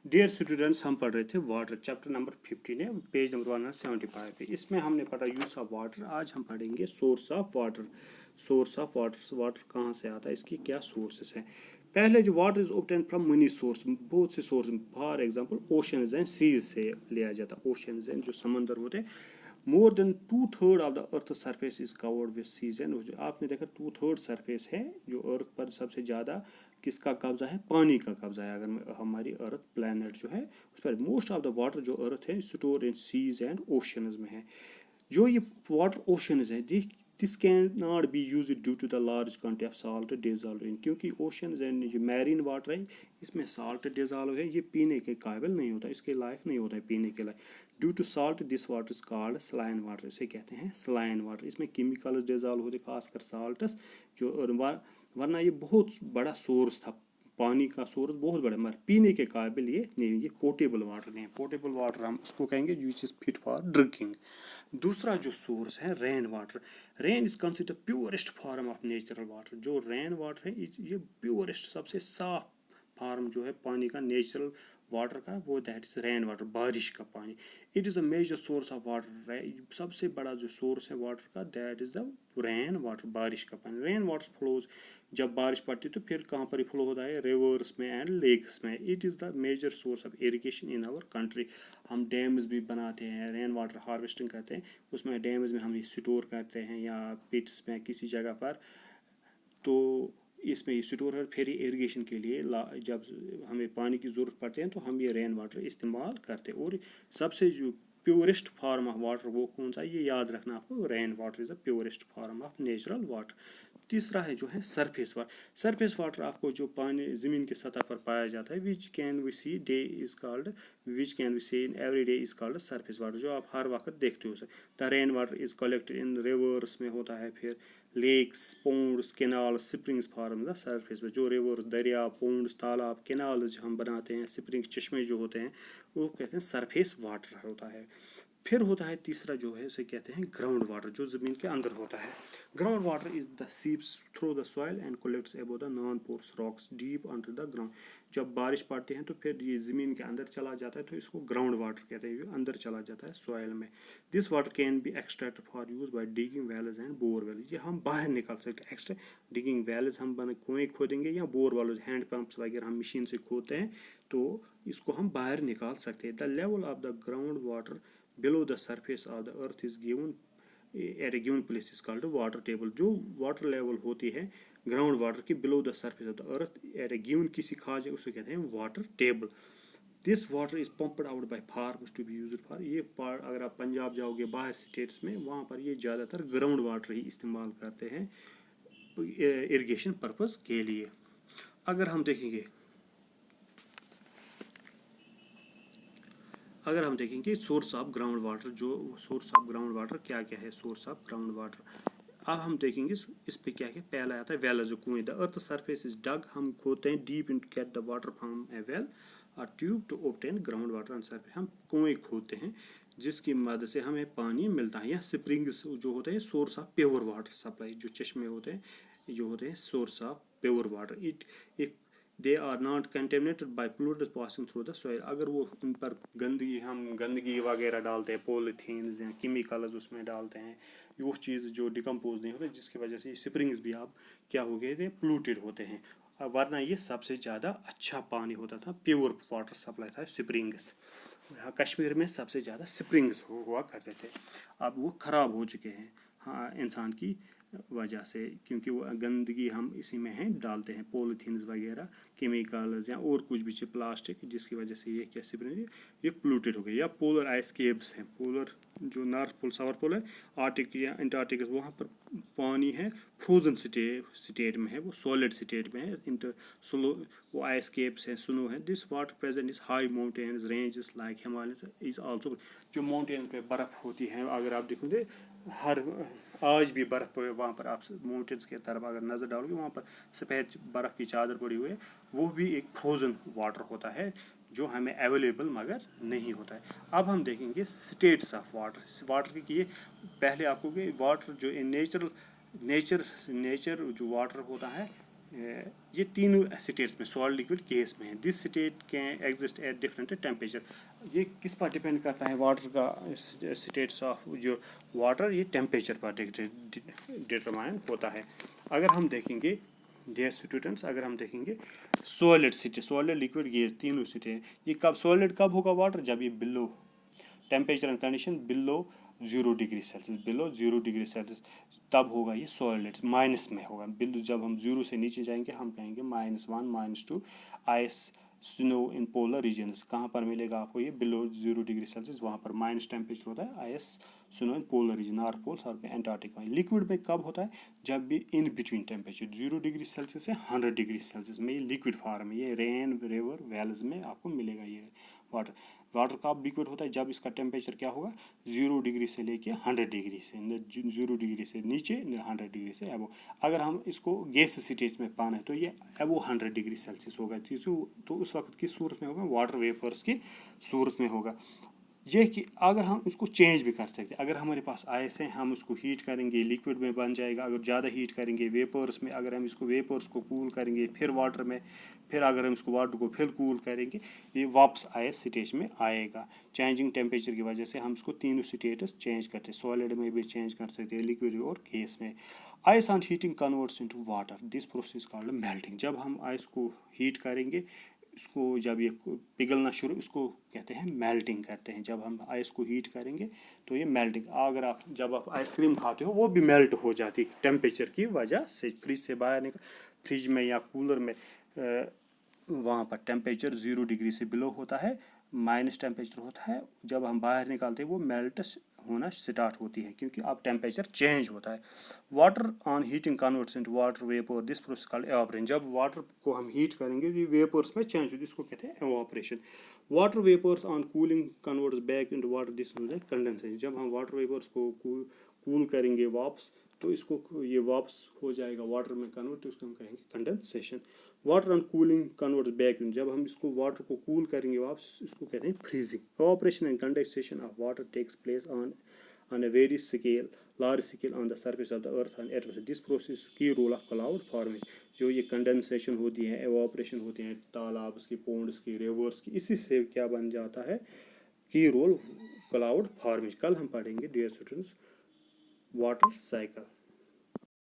Dear students, हम पढ़ रहे थे वाटर, चैप्टर नंबर 15 है, पेज नंबर 175 पे। इसमें हमने पढ़ा यूज ऑफ वाटर। आज हम पढ़ेंगे source of water. Source of water, water कहाँ से आता है, इसकी क्या सोर्सेस हैं। पहले जो water is obtain from many source, बहुत से source, for example oceans and seas से लिया जाता है। ओशंस एंड जो समंदर होते हैं, more than 2/3 of the earth surface is covered with seas and, आपने देखा 2/3 सरफेस है जो अर्थ पर सबसे ज़्यादा किसका कब्जा है, पानी का कब्जा है। अगर हमारी अर्थ प्लैनेट जो है उस पर मोस्ट ऑफ द वाटर जो अर्थ है store in seas and oceans में है। जो ये वाटर ओशंस है, this can not be use due to the large quantity of salt dissolve in, क्योंकि ओशंस एंड ये मैरीन वाटर है, इसमें साल्ट डिजॉल्व है, ये पीने के काबिल नहीं होता, इसके लायक नहीं होता है पीने के लायक। Due to salt this water is called saline water, इसे कहते हैं सलाइन वाटर। इसमें केमिकल डिजॉल्व होते, खासकर साल्टस जो, वरना ये बहुत बड़ा सोर्स था, पानी का सोर्स बहुत बड़ा, मगर पीने के काबिल ये नहीं, ये पोर्टेबल वाटर नहीं है। पोर्टेबल वाटर हम इसको कहेंगे which is fit for drinking. दूसरा जो सोर्स है rain water. Rain is consider purest form of natural water. जो रेन वाटर है ये प्योरेस्ट, सबसे साफ फॉर्म जो है पानी का, नेचुरल वाटर का, वो दैट इज रेन वाटर, बारिश का पानी। It is a major source of water, सबसे बड़ा जो सोर्स है वाटर का, that is the rain water, बारिश का पानी। रेन वाटर फ्लोज, जब बारिश पड़ती है तो फिर कहाँ पर फ्लो होता है, रिवर्स में एंड लेक्स में। It is the major source of irrigation in our country. हम डैम्स भी बनाते हैं, रेन वाटर हार्वेस्टिंग करते हैं, उसमें डैम्स में हम स्टोर करते हैं या पिट्स में किसी जगह पर, तो इसमें स्टोर है। फिर इरिगेशन के लिए जब हमें पानी की ज़रूरत पड़ती है तो हम ये रेन वाटर इस्तेमाल करते हैं। और सबसे जो प्योरेस्ट फॉर्म ऑफ वाटर वो कौन सा, ये याद रखना आपको, rain water is the purest form of natural water. तीसरा है जो है सरफेस वाटर। सरफेस वाटर आपको जो पानी ज़मीन की सतह पर पाया जाता है, which can we see day is called, which can we see in every day is called surface water, जो आप हर वक्त देखते हो। The rain water is collected in rivers में होता है, फिर lakes, ponds, canal, springs form the surface में। जो रिवर, दरिया, पोंड्स, तालाब, कैनाल जो हम बनाते हैं, स्प्रिंग, चश्मे जो होते हैं, वो कहते हैं सरफेस वाटर होता है। फिर होता है तीसरा जो है, उसे कहते हैं ग्राउंड वाटर, जो ज़मीन के अंदर होता है। Ground water is the seeps through the soil and collects above the non pores rocks deep under the ground. जब बारिश पड़ती है तो फिर ये ज़मीन के अंदर चला जाता है, तो इसको ग्राउंड वाटर कहते हैं, ये अंदर चला जाता है सॉइल में। This water can be extract for use by digging wells and bore wells. ये हम बाहर निकाल सकते हैं, एक्स्ट्रा डिगिंग वेल्स हम कुएँ खोदेंगे, या बोर वेल्स, हैंड पंप्स वगैरह हम मशीन से खोदते हैं, तो इसको हम बाहर निकाल सकते हैं। The level of the ground water below the surface of the earth is given at a given place is called water table। जो वाटर लेवल होती है ग्राउंड वाटर की below the surface of the earth at a given किसी खास जगह, उसे कहते हैं water table. This water is pumped out by farmers to be used for, ये अगर आप पंजाब जाओगे बाहर स्टेट्स में, वहाँ पर ये ज़्यादातर ग्राउंड वाटर ही इस्तेमाल करते हैं इरिगेशन पर्पज़ के लिए। अगर हम देखेंगे सोर्स ऑफ ग्राउंड वाटर, जो सोर्स ऑफ ग्राउंड वाटर क्या क्या है, सोर्स ऑफ ग्राउंड वाटर अब हम देखेंगे इस पे क्या क्या। पहला आता है वेल, जो कुएं। The earth surface is dug, हम खोदते हैं deep into get the water from a well और tube to obtain ground water on surface. हम कुएं खोदते हैं जिसकी मदद से हमें पानी मिलता है। या स्प्रिंग्स जो होते हैं source of pure water supply, जो चश्मे होते हैं जो होते हैं source of pure water. It they are not contaminated by polluted passing through the soil. अगर वो उन पर गंदगी वगैरह डालते हैं, पॉलीथीन्स या केमिकल्स उसमें डालते हैं, वो चीज़ जो डिकम्पोज नहीं होते, जिसकी वजह से स्प्रिंग्स भी आप क्या हो गए थे, पोल्यूटेड होते हैं। वरना ये सबसे ज़्यादा अच्छा पानी होता था, प्योर वाटर सप्लाई था स्प्रिंग्स। कश्मीर में सबसे ज़्यादा स्प्रिंग्स हुआ करते थे, अब वो ख़राब हो चुके हैं, हाँ, इंसान की वजह से, क्योंकि वो गंदगी हम इसी में हैं डालते हैं, पॉलीथीन्स वगैरह, केमिकल्स या और कुछ भी प्लास्टिक, जिसकी वजह से ये क्या स्प्रिंग ये पोल्यूटेड हो गए। या पोलर आइस केव्स हैं, पोलर जो नॉर्थ पोल, साउथ पोल है, आर्टिक या एंटार्क्टिका, वहाँ पर पानी है फ्रोजन स्टेट में है, वो सॉलिड स्टेट में है, स्लो वो आइस केप्स हैं, स्नो है। This water present is high mountains ranges like Himalaya is also. जो माउंटेन पे बर्फ़ होती है, अगर आप देखोगे हर आज भी बर्फ़ वहाँ पर, आप माउंटेन्स की तरफ अगर नज़र डालोगे, वहाँ पर सफ़ेद बर्फ़ की चादर पड़ी हुई है, वो भी एक फ्रोजन वाटर होता है जो हमें अवेलेबल मगर नहीं होता है। अब हम देखेंगे स्टेट्स ऑफ वाटर की। ये पहले आपको कि वाटर जो नेचर जो वाटर होता है, ये तीनों स्टेट्स में सॉलिड लिक्विड केस में है. This state can exist at different temperature. ये किस पर डिपेंड करता है वाटर का स्टेट्स ऑफ जो वाटर, ये टेम्परेचर पर डिटरमाइन होता है. अगर हम देखेंगे डियर स्टूडेंट्स, अगर हम देखेंगे solid state, solid liquid gas तीनों स्टेट, ये कब सॉलिड कब होगा वाटर, जब ये below temperature and condition below 0 degree Celsius, below 0 degree Celsius, तब होगा ये सॉलिड. माइनस में होगा बिल्कुल, जब हम 0 से नीचे जाएंगे हम कहेंगे -1 -2. Ice snow in polar regions, कहाँ पर मिलेगा आपको ये बिलो 0 डिग्री सेल्सियस, वहाँ पर माइनस टेम्परेचर होता है. Ice snow in polar region, north poles और एंटार्क्टिका. लिक्विड में कब होता है, जब भी in between temperature 0 degree Celsius से 100 डिग्री सेल्सियस में ये लिक्विड फॉर्म है. ये रेन रिवर वेल्स में आपको मिलेगा ये वाटर. वाटर कब लिक्विड होता है, जब इसका टेम्परेचर क्या होगा 0 डिग्री से लेके 100 डिग्री से, 0 डिग्री से नीचे 100 डिग्री से अबो. अगर हम इसको गैस स्टेज में पाना है तो ये अबो 100 डिग्री सेल्सियस होगा, तो उस वक्त की सूरत में होगा, वाटर वेपर्स की सूरत में होगा. ये कि अगर हम इसको चेंज भी कर सकते हैं, अगर हमारे पास आइस है हम उसको हीट करेंगे लिक्विड में बन जाएगा. अगर ज़्यादा हीट करेंगे वेपर्स में, अगर हम इसको वेपर्स को कूल करेंगे फिर वाटर में, फिर अगर हम इसको वाटर को फिर कूल करेंगे ये वापस आइस स्टेज में आएगा. चेंजिंग टेम्परेचर की वजह से हम इसको तीनों स्टेटस चेंज करते हैं, सॉलिड में भी चेंज कर सकते हैं, लिक्विड और गैस में. Ice on heating converts into water, this process called melting. जब हम आइस को हीट करेंगे, इसको जब ये पिघलना शुरू, इसको कहते हैं मेल्टिंग करते हैं. जब हम आइस को हीट करेंगे तो ये मेल्टिंग. अगर आप जब आप आइसक्रीम खाते हो वो भी मेल्ट हो जाती है टेम्परेचर की वजह से. फ्रिज से बाहर निकल, फ्रिज में या कूलर में वहाँ पर टेम्परेचर 0 डिग्री से बिलो होता है, माइनस टेम्परेचर होता है. जब हम बाहर निकालते हैं वो मेल्ट होना स्टार्ट होती है क्योंकि अब टेम्परेचर चेंज होता है. Water on heating converts into water vapour, this process called evaporation. जब वाटर को हम हीट करेंगे ये वेपर्स में चेंज होती है, इसको कहते हैं evaporation. Water vapours on cooling converts back into water, this है कंडेंसेशन. जब हम वाटर वेपर्स को कूल करेंगे वापस तो इसको ये वापस हो जाएगा वाटर में कन्वर्ट, तो इसको हम कहेंगे condensation. Water on cooling converts back in, जब हम इसको वाटर को कूल करेंगे वापस इसको कहते हैं freezing. Evaporation and condensation of water takes place on a very large scale on the surface of the earth and atmosphere. This process key role of cloud formation. जो ये कंडेंसेशन होती है, एवापोरेशन होती है तालाब की, पोन्ड्स की, रिवर्स की, इसी से क्या बन जाता है की रोल क्लाउड फॉर्मेशन. कल हम पढ़ेंगे डियर स्टूडेंट्स वाटर साइकिल.